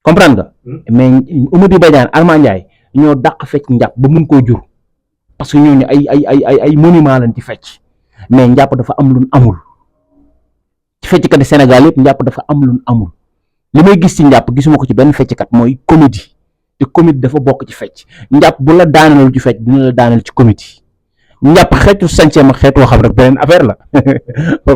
comprendre nga. mais Amady Badiane Arma Ndiaye ñoo dàq fecc njàpp ba mun koo jur parce que ñooñu ay monument lañ ci fecc mais njàpp dafa am lu amul ci fecckat Sénégal yëpp njàpp dafa am lu amul li may gis ci njàpp gisuma ko ci benn fecckat mooy comédie te comédie dafa bokk ci fecc njàpp bu la daanalul ci fecc dina la daanal ci comédie njàpp xeetu sañse ma xeetu waxam rek beneen affaire la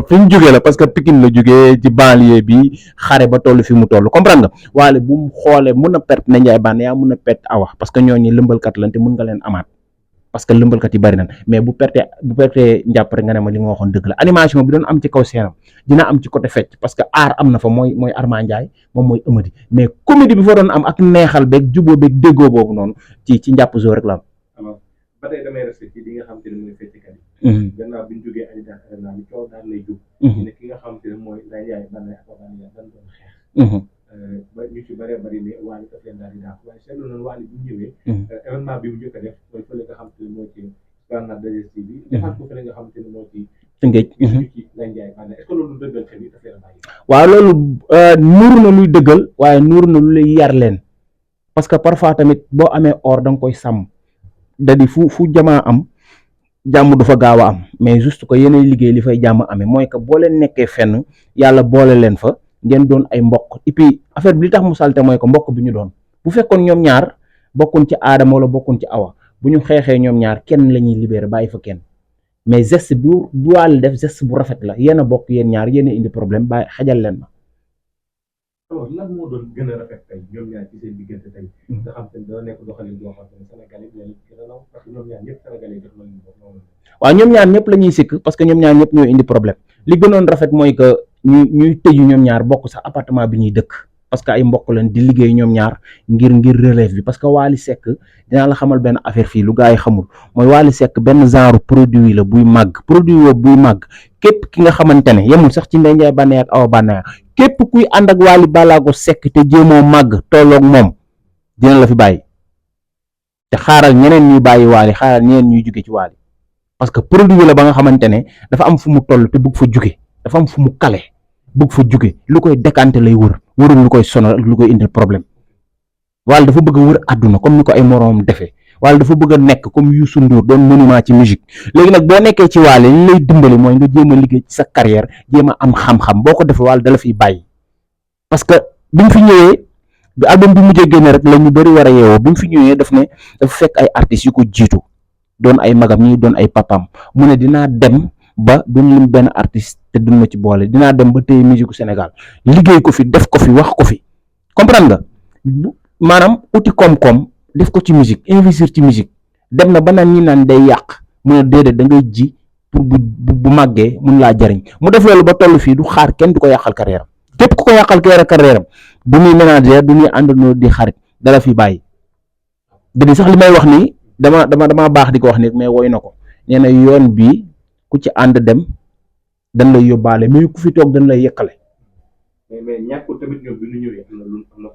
fi ñu jógee la parce que Pikine la jógee ci banlieue bi xare ba toll fi mu toll comprendre nga waale bu mu xoolee mun na perte na Njaay bànn yaa mun na perte awa parce que ñooñu lëmbalkat lan te mun nga leen amaat parce que lëmbalkat yi bari nan mais bu perte njàpp rek nga ne ma li nga waxoon dëgg la animation bi doon am ci kaw seenam dina am ci côté fecc parce que aar am na fa mooy Arma Ndiaye moom mooy Amady mais comédie bi fa doon am ak neexal beeg jubóo beeg déggoo boobu noonu ci njàpp zoo rek la am. ba tey damay resté ci li nga xam te ne mooy fecckat yi. gannaaw bi ñu jógee Adidas Arena bi coow daan lay jóg. ne ki nga xam te ne mooy Ndeye Ndiaye Bane ak Bane ya dañ doon xeex. ba ñu ci bëree bëri ne Wally daf leen daal di daax waaye seetlu nañu Wally bi mu ñëwee. événement bi mu njëkk a def mooy fële nga xam te ne moo ci gànnaaw DSTV bi. defaat ko fële nga xam te ne moo ci. Tëngéej. ci Ndeye Ndiaye Bane est-ce que loolu dëggal xel yi daf leen a bàyyi. waaw loolu nuuru na luy dëggal waaye nuuru na lu lay yar leen parce que parfois tamit boo amee or da nga koy sàmm. dadi fu jamaa am jàmm du fa gaaw a am mais juste que yéenay liggéey li fay jàmm amee mooy que boo leen nekkee fenn yàlla boole leen fa ngeen doon ay mbokk et puis affaire bi li tax mu salte mooy que mbokk bi ñu doon bu fekkoon ñoom ñaar bokkuñ ci aadama wala bokkuñ ci awa bu ñu xeexee ñoom ñaar kenn la ñuy libéré bàyyi fa kenn mais geste bu Wally def geste bu rafet la yéen a bokk yéen ñaar yéen a indi problème bàyyi xajal leen ma. alors lan moo doon gën a rafet tey ñoom ñaar ci seen diggante tey nga xam te ne dana nekk doxalin boo xam te ne Sénégalais yi leen gën a naw parce que ñoom ñaar ñëpp Sénégalais yi def nañu noonu. waaw ñoom ñaar ñëpp la ñuy sikk parce que ñoom ñaar ñëpp ñoo indi problème li gënoon rafet mooy que ñuy tëju ñoom ñaar bokk sax appartement bi ñuy dëkk parce que ay mbokk leen di liggéey ñoom ñaar ngir relève bi parce que Wally Seck dinaa la xamal benn affaire fii lu gaa yi xamul mooy Wally Seck benn genre produit la buy màgg produit boobu buy màgg képp ki nga xamante ne yemul sax ci Ndeye Ndiaye Bane ak Awa Bane képp kuy ànd ak Wally Ballago Seck te jéemoo màgg tolloog moom dina la fi bàyyi te xaaral ñeneen ñuy bàyyi Wally xaaral ñeneen ñuy jóge ci Wally parce que produit la ba nga xamante ne dafa am fu mu toll te bëgg fa jóge dafa am fu mu kale bëgg fa jóge lu koy décanté lay wërul lu koy sonal ak lu koy indil problème Wally dafa bëgg a wër àdduna comme ni ko ay moroomam defee Wally dafa bëgg a nekk comme Youssou Ndour doon monument ci musique léegi nag boo nekkee ci Wally li lay dimbali mooy nga jéem a liggéey ci sa carrière jéem a am xam-xam boo ko defee Wally dala fiy bàyyi parce que bi mu fi ñëwee bi album bi mujjee génne rek la ñu bëri war a yeewoo bi mu fi ñëwee daf ne dafa fekk ay artistes yu ko jiitu doon ay magam ñi doon ay papam mu ne dinaa dem ba duñ lim benn artiste te duñ ma ci boole dinaa dem ba téye musique Sénégal liggéey ko fi def ko fi wax ko fi comprendre nga maanaam uti koom-koom def ko ci musique investir ci musique dem na ba naan ñi naan day yàq mu ne déedéet da ngay ji pour bu màggee mun laa jariñ mu def loolu ba toll fii du xaar kenn du ko yàqal carrière am képp ku ko yàqal carrière am du muy ménager du muy àndandoo di xarit dala fi bàyyi dadi sax li may wax nii dama baax di ko wax nii mais woy na ko nee na yoon bii ku ci ànd dem dañ lay yóbbaale mais ku fi toog dañ lay yëkkale. mais ñàkkul tamit ñoom bi ñu ñëwee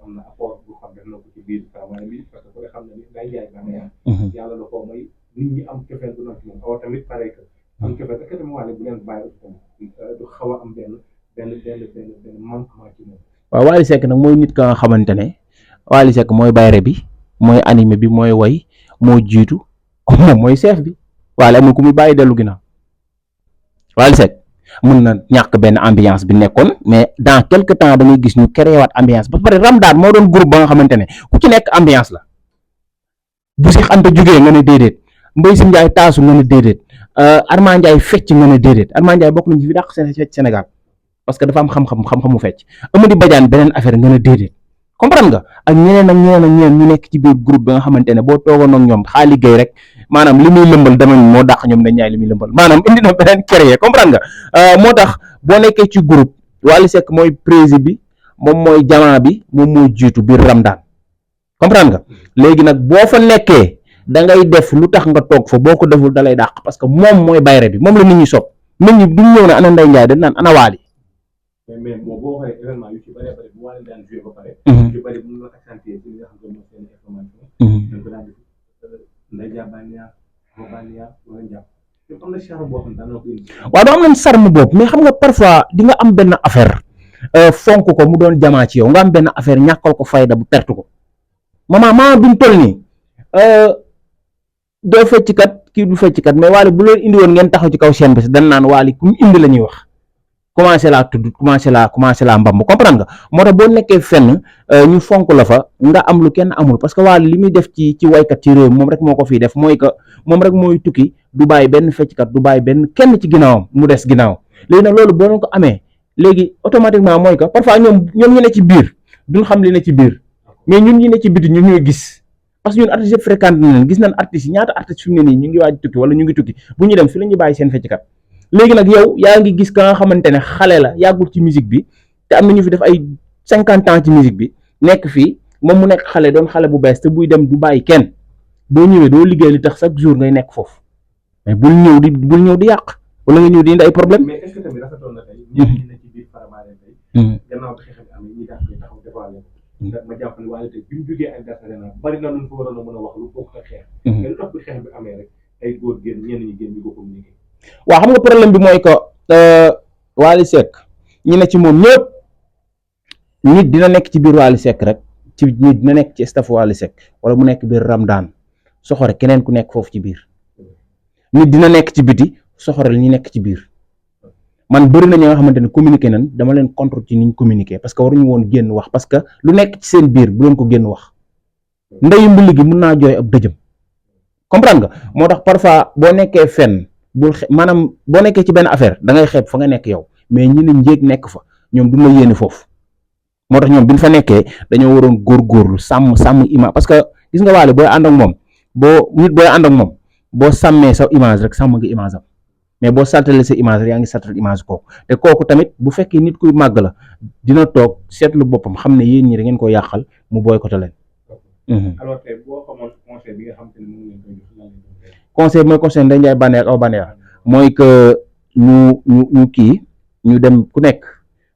am na apport bu xam def na ko ci biir travail bi parce que ku ne xam ne ni Ndeye Ndiaye Bane yàlla da koo may nit ñi am cofeel du nag moom awa tamit pareil que am cofeel ak tamit Wally bu leen bàyyi du xaw a am benn manquement ci moom. waaw Wally Seck nag mooy nit ka nga xamante ne Wally Seck mooy bayre bi mooy animé bi mooy woy moo jiitu moom mooy chef bi Wally amul ku muy bàyyi dellu ginnaaw Wally Seck mun na ñàkk benn ambiance bi nekkoon mais dans quelque temps da ngay gis ñu créé waat ambiance ba pare Ramdaan moo doon groupe ba nga xamante ne ku ci nekk ambiance la bu si xanta jógee nga ne déedéet Mbaye Si Ndiaye taasu nga ne déedéet Arma Ndiaye fecc nga ne déedéet Arma Ndiaye bokk nañ ci fi dàq fecc Sénégal parce que dafa am xam-xamu fecc Amady Badiane beneen affaire nga ne déedéet comprendre nga ak ñeneen ñu nekk ci biir groupe bi nga xamante ne boo toogoon ak ñoom xaa liggéey rek maanaam li muy lëmbal dama moo dàq ñoom dañ ñaay li muy lëmbal maanaam indi na beneen créé comprendre nga moo tax boo nekkee ci groupe Wally Seck mooy président bi moom mooy jamaa bi moom moo jiitu biir Ramdaan comprendre nga léegi nag boo fa nekkee da ngay def lu tax nga toog fa boo ko deful da lay dàq parce que moom mooy bayre bi moom la nit ñi sopp nit ñi duñ ñëw ne ana Ndeye Ndiaye dañ naan ana Wally. mais boo xoolee événement yu ci bëree bëri bu Wally daan joué ba pare. yu bëri bu ñu la accentué ci li nga xam ne mooy seen information. dañ ko daan def Ndeye Ndiaye am na charme boo xam ne daan na ko indi. waaw doo am nañ charme boobu mais xam nga parfois di nga am benn affaire fonk ko mu doon jamaa ci yow nga am benn affaire ñàkkal ko fayda bu perte ko mama bi mu toll nii doo fecckat kii du fecckat mais Wally bu leen indi woon ngeen taxaw ci kaw chaîne bi dañ naan Wally ku mu indi la ñuy wax commencé laa tudd commencé laa mbamb comprendre nga moo tax boo nekkee fenn ñu fonk la fa nga am lu kenn amul parce que Wally li muy def ci waykat ci réew moom rek moo ko fiy def mooy que moom rek mooy tukki du bàyyi benn fecckat du bàyyi benn kenn ci ginnaawam mu des ginnaaw léegi nag loolu boo leen ko amee léegi automatiquement mooy que parfois ñoom ñu ne ci biir duñ xam li ne ci biir mais ñun ñi ne ci biti ñun ñooy gis parce que ñun artistes yëpp fréquente na leen gis nañ artistes yi ñaata artistes fi mu ne nii ñu ngi waaj tukki wala ñu ngi tukki bu ñu dem fi la ñuy bàyyi seen fecckat léegi nag yow yaa ngi gis ka nga xamante ne xale la yàggul ci musique bi te am na ñu fi def ay 50 ans ci musique bi nekk fii moom mu nekk xale doon xale bu bees te buy dem du bàyyi kenn boo ñëwee doo liggéey li tax chaque jour ngay nekk foofu mais bul ñëw di yàq wala nga ñëw di indi ay problème mais est-ce que tamit rafetoon na tey ñi ne ci biir Faramareen tey gannaaw bi xeex bi amee ñi daal koy taxaw defaale ma jàpp ne Wally tey bi mu jógee ak Dakar bari na lu fa waroon a mën a wax lu bokk ak xeex mais lu tax bi xeex bi amee rek ay góor génn ñenn ñi génn ñu ko communiqué waaw xam nga problème bi mooy que Wally Seck ñi ne ci moom ñëpp nit dina nekk ci biir Wally Seck rek ci nit dina nekk ci staff Wally Seck wala mu nekk biir Ramdaan soxore keneen ku nekk foofu ci biir nit dina nekk ci biti soxorel ñi nekk ci biir man bëri na ñi nga xamante ne communiqué nañ dama leen contre ci niñ communiqué parce que waruñu woon génn wax parce que lu nekk ci seen biir bu leen ko génn wax ndeyu mbili gi mun naa jooy ab dëjëm comprendre nga moo tax parfois boo nekkee fenn maanaam boo nekkee ci benn affaire da ngay xeeb fa nga nekk yow mais ñi ne njéeg nekk fa ñoom duñ la yéene foofu moo tax ñoom bi ñu fa nekkee dañoo waroon góorgóorlu sàmm image parce que gis nga Wally booy ànd ak moom booy ànd ak moom boo sàmmee sa image rek sàmm nga image am mais boo saltalee sa image rek yaa ngi saltal image kooku te kooku tamit bu fekkee nit kuy màgg la dina toog seetlu boppam xam ne yéen ñi da ngeen ko yàqal mu boycotté leen. alors tey boo xamoon conseil bi nga xam te ne mu ngi leen koy jox lan lañ koy conseil bi mooy conseil Ndeye Ndiaye Banaya ak Awa Banaya mooy que ñu dem ku nekk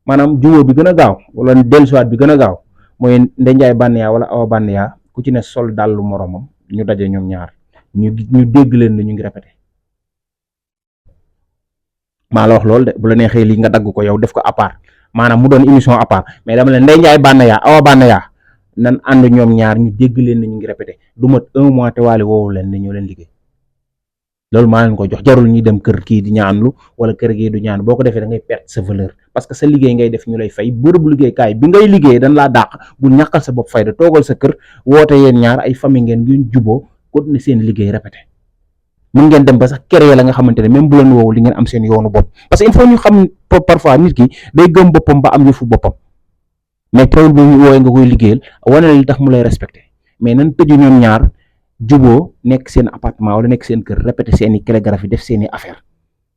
maanaam jubóo bi gën a gaaw wala dellusiwaat bi gën a gaaw mooy Ndeye Ndiaye Banaya wala Awa Banaya ku ci ne sol dàllu moromam ñu daje ñoom ñaar ñu dégg leen ni ñu ngi répété maa la wax loolu de bu la neexee lii nga dagg ko yow def ko à part maanaam mu doon émission à part mais dama leen Ndeye Ndiaye Banaya Awa Banaya nan ànd ñoom ñaar ñu dégg leen ni ñu ngi répété du mat 1 mois te Wally woowu leen ni ñoo leen liggéey loolu maa leen ko jox jarul ñuy dem kër kii di ñaanlu wala kër gii du ñaan boo ko defee da ngay perte sa valeur parce que sa liggéey ngay def ñu lay fay bërëbu liggéeykaay bi ngay liggéey dañ laa dàq bul ñàkkal sa bopp fayda toogal sa kër woote yéen ñaar ay famille ngeen juboo continuer seen liggéey répété mën ngeen dem ba sax créer la nga xamante ne même bu leen woowu li ngeen am seen yoonu bopp parce que il faut ñu xam parfois nit ki day gëm boppam ba am yëfu boppam mais problème bu ñu woowee nga koy liggéeyal wane li tax mu lay respecté mais nan tëju ñoom ñaar juboo nekk seen appartement wala nekk seen kër répété seeni calligraphie def seeni affaire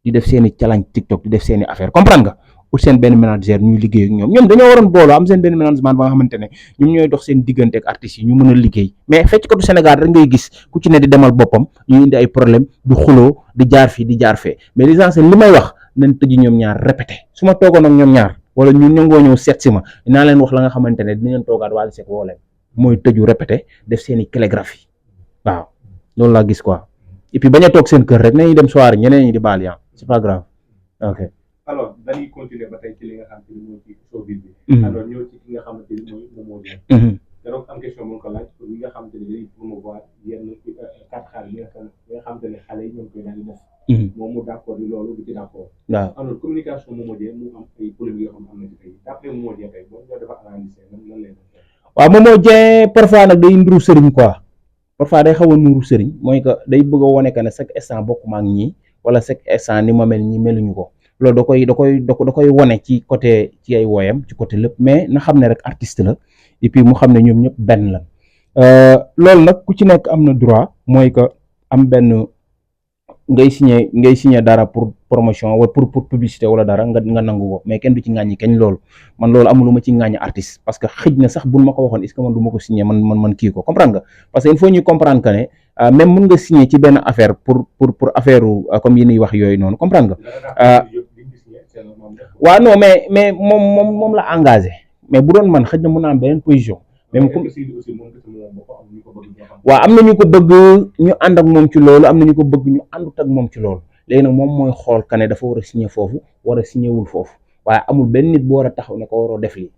di def seeni challenge TikTok di def seeni affaire comprendre nga ut seen benn manager ñuy liggéey ak ñoom dañoo waroon booloo am seen benn management ba nga xamante ne ñoom ñooy dox seen diggante ak artistes yi ñu mën a liggéey mais fecc ko du Sénégal rek ngay gis ku ci ne di demal boppam ñu indi ay problème du xuloo di jaar fii di jaar fee mais l'essentiel li may wax nañ tëju ñoom ñaar répété su ma toogoon ak ñoom ñaar wala ñun ñangoo ñëw seet si ma dinaa leen wax la nga xamante ne dinañ toogaat Wally Seck woo leen mooy tëju répété def seeni calligraphie waaw loolu laa gis quoi et puis bañ a toog seen kër rek nañuy dem soirée ñeneen ñi di baal yaa c'est pas grave ok. alors dañuy continuer ba tey ci li nga xam te ni mooy ci showbiz bi. alors ñëw ci ki nga xamante ni mooy Momo Dieng. donc am question bu ñu ko laaj pour ñi nga xamante ni dañuy promouvoir yenn carte xaalis yi nga xamante ne xale yi ñoo koy daal di def. moom mu d'accord ni loolu du ci d'accord. waaw alors communication Momo Dieng mu am ay polémiques yoo xam ne am na ci tey d'après Momo Dieng tey boo ñoo dafa analyser lan lay def. waaw Momo Dieng parfois nag day nduru sëriñ quoi parfois day xaw a nuru sëriñ mooy que day bëgg a wane que ne chaque instant bokkuma ak ñii wala chaque instant ni ma mel ñi meluñu ko. loolu da koy wane ci côté ci ay woyam ci côté lépp mais na xam ne rek artiste la et puis mu xam ne ñoom ñëpp benn la loolu nag ku ci nekk am na droit mooy que am benn ngay signé dara pour promotion wala pour publicité wala dara nga nangu ko mais kenn du ci ŋàññi kenn loolu man loolu amuluma ci ŋàññi artiste parce que xëj na sax buñ ma ko waxoon est-ce que man du ma ko signé man kii ko comprendre nga parce que il faut ñu comprendre que ne même mën nga signé ci benn affaire pour affaire comme yi ñuy wax yooyu noonu comprendre nga waaw non mais moom la engagé mais bu doon man xëj na mën naa am beneen position même waaw am na ñu ko bëgg ñu ànd ak moom ci loolu am na ñu ko bëgg ñu àndut ak moom ci loolu léegi nag moom mooy xool ka ne dafa war a signé foofu war a signé wul foofu waaye amul benn nit bu war a taxaw ne ko waroo def lii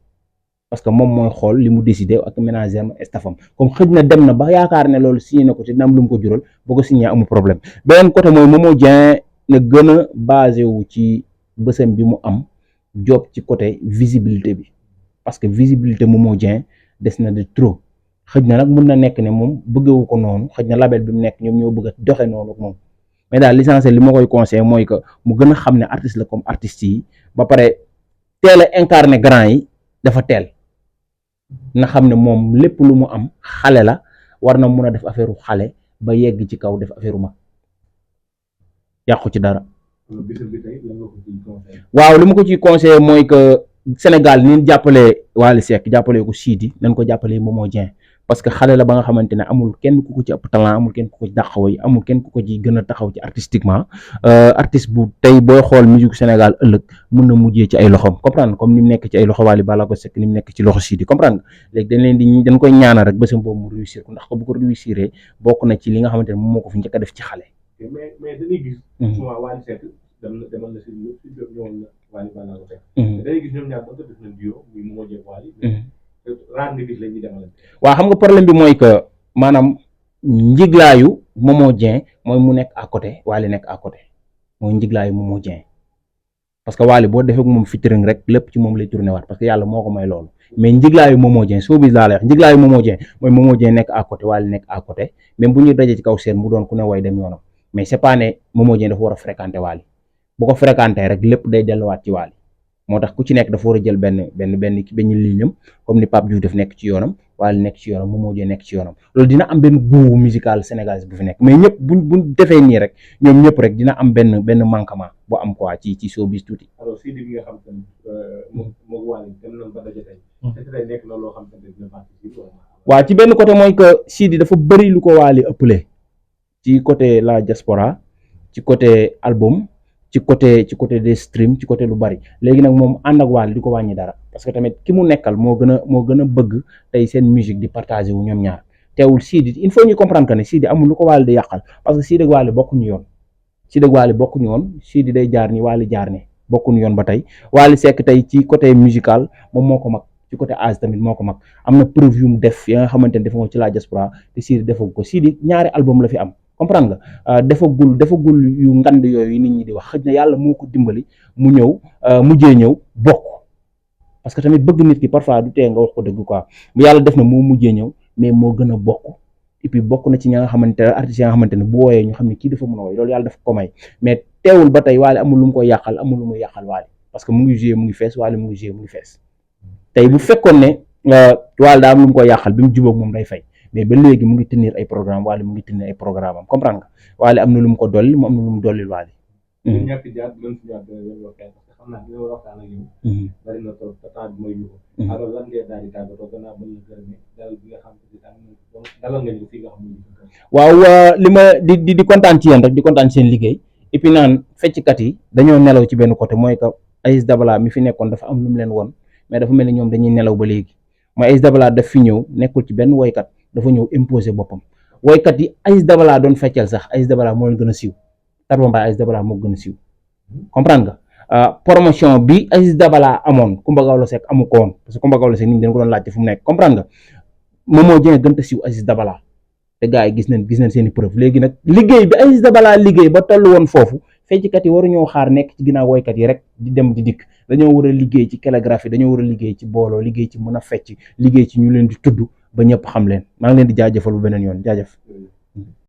parce que moom mooy xool li mu décidé ak ménager am staffam comme xëj na dem na ba yaakaar ne loolu signé na ko ci dina am lu mu ko jural boo ko signé amul problème beneen côté mooy Momo Dieng na gën a basé wu ci bësam bi mu am job ci côté visibilité bi parce que visibilité Momo Dieng des na de trop xëj na nag mun na nekk ne moom bëggewu ko noonu xëj na label bi mu nekk ñoom ñoo bëgg a doxe noonu moom mais daal l'essentiel li ma koy conseillé mooy que mu gën a xam ne artiste la comme artistes yi ba pare teel a incarné grand yi dafa teel na xam ne moom lépp lu mu am xale la war na mun a def affaire xale ba yegg ci kaw def affaire mag yàqu ci dara. waaw li ma ko ciy conseillé mooy que Sénégal ni jàppalee Wally Seck jàppalee ko Sidi nañ ko jàppalee Momo Dieng parce que xale la ba nga xamante ne amul kenn ku ko ci ëpp talent amul kenn ku ko ci dàqaway amul kenn ku ko ci gën a taxaw ci artistiquement artiste bu tey booy xool musique Sénégal ëllëg mun na mujjee ci ay loxoom comprendre comme ni mu nekk ci ay loxo Wally Ballago Seck ni mu nekk ci loxo Sidi comprendre léegi dañ koy ñaanal rek bésam boobu mu réussir ko ndax ko bu ko réussiree bokk na ci li nga xamante ne moom moo ko fi njëkk a def ci xale. mais dañuy gis. souvent Wally Seck demal na si ñëwoon na Wally Ballago Seck. dañuy gis ñoom ñaar ba def na duo muy Momo Dieng Wally. raar nga gis la ñuy demalante. waaw xam nga problème bi mooy que maanaam njiglaayu Momo Dieng mooy mu nekk à côté Wally nekk à côté mooy njiglaayu Momo Dieng parce que Wally boo defee moom featuring rek lépp ci moom lay tourné waat parce que yàlla moo ko may loolu mais njiglaayu Momo Dieng soo bis laa lay wax njiglaayu Momo Dieng mooy Momo Dieng nekk à côté Wally nekk à côté même bu ñuy dajee ci kaw seen mu doon ku ne way dem yoonam mais c'est pas ne Momo Dieng dafa war a fréquenter Wally bu ko fréquenter rek lépp day delluwaat ci Wally moo tax ku ci nekk dafa war a jël benn lignam comme ni Pape Diouf def nekk ci yoonam Wally nekk ci yoonam Momo Dieng nekk ci yoonam loolu dina am benn goût musical sénégalais bu fi nekk mais ñëpp buñ defee nii rek ñoom ñëpp rek dina am benn manquement bu am quoi ci showbiz tuuti. alors Sidi bi nga xam te ne moom Wally dem nañ ba daje tey. est-ce que nekk na loo xam te ne dina participer. waaw ci benn côté mooy que Sidi dafa bëri lu ko Wally ëppale ci côté la diaspora ci côté album. ci côté des streams ci côté lu bari léegi nag moom ànd ak Wally di ko wàññi dara parce que tamit ki mu nekkal moo gën a bëgg tey seen musique di partager wu ñoom ñaar teewul Sidi il faut ñu comprendre que ne Sidi amul lu ko Wally di yàqal parce que Sidi ak Wally bokkuñu yoon Sidi day jaar ni Wally jaar ne bokkuñu yoon ba tey Wally Seck tey ci côté musical moom moo ko mag ci côté âge tamit moo ko mag am na preuve yu mu def ya nga xamante ne dafa ci la diaspora te Sidi defagu ko Sidi ñaari album la fi am. comprendre nga defagul yu ngand yooyu nit ñi di wax xëj na yàlla moo ko dimbali mu ñëw mujjee ñëw bokk parce que tamit bëgg nit ki parfois du tee nga wax ko dëgg quoi bu yàlla def na moo mujjee ñëw mais moo gën a bokk et puis bokk na ci ña nga xamante ne artistes ya nga xamante ne bu wooyee ñu xam ne kii dafa mën a woy loolu yàlla daf ko may mais teewul ba tey Wally amul lu mu koy yàqal amul lu muy yàqal Wally parce que mu ngi joué mu ngi fees Wally mu ngi joué mu ngi fees tey bu fekkoon ne Wally daa am lu mu koy yàqal bi mu jubóog moom day fay mais ba léegi mu ngi tenir ay programme Wally mu ngi tenir ay programme am comprendre nga Wally am na lu mu ko dolli mu am na lu mu dollil Wally. ñun ñàkk jaar mën si ñaar dina waxtaan parce que xam naa dina waxtaan ak yow. bari na trop temps bi may yóbbu. alors lan ngay daal di tàggatoo gannaaw ba ñu gërëmee dalal bi nga xam ne dalal nga ñu fii nga xam ne. waaw li ma di kontaan ci yéen rek di kontaan ci seen liggéey et puis naan fecckat yi dañoo nelaw ci benn côté mooy que Aziz Dabala mi fi nekkoon dafa am lu mu leen won mais dafa mel ni ñoom dañuy nelaw ba léegi mooy Aziz Dabala daf fi ñëw nekkul ci benn woykat dafa ñëw imposer boppam woykat yi Aziz Dabala doon feccal sax Aziz Dabala moo leen gën a siiw Tarba Mbaye Aziz Dabala moo gën a siiw comprendre nga promotion bi Aziz Dabala amoon Coumba Gawlo Seck amu ko woon parce que Coumba Gawlo Seck nit ñi dañ ko doon laajte fu mu nekk comprendre nga Momo Dieng gën a siiw Aziz Dabala te gars yi gis nañ seen i preuve léegi nag liggéey bi Aziz Dabala liggéey ba toll woon foofu fecckat yi waruñoo xaar nekk ci ginnaaw woykat yi rek di dem di dikk dañoo war a liggéey ci calligraphie dañoo war a liggéey ci booloo liggéey ci mën a fecc liggéey ci ñu leen di tudd ba ñëpp xam leen maa ngi leen di jaajëfal bu beneen yoon jaajëf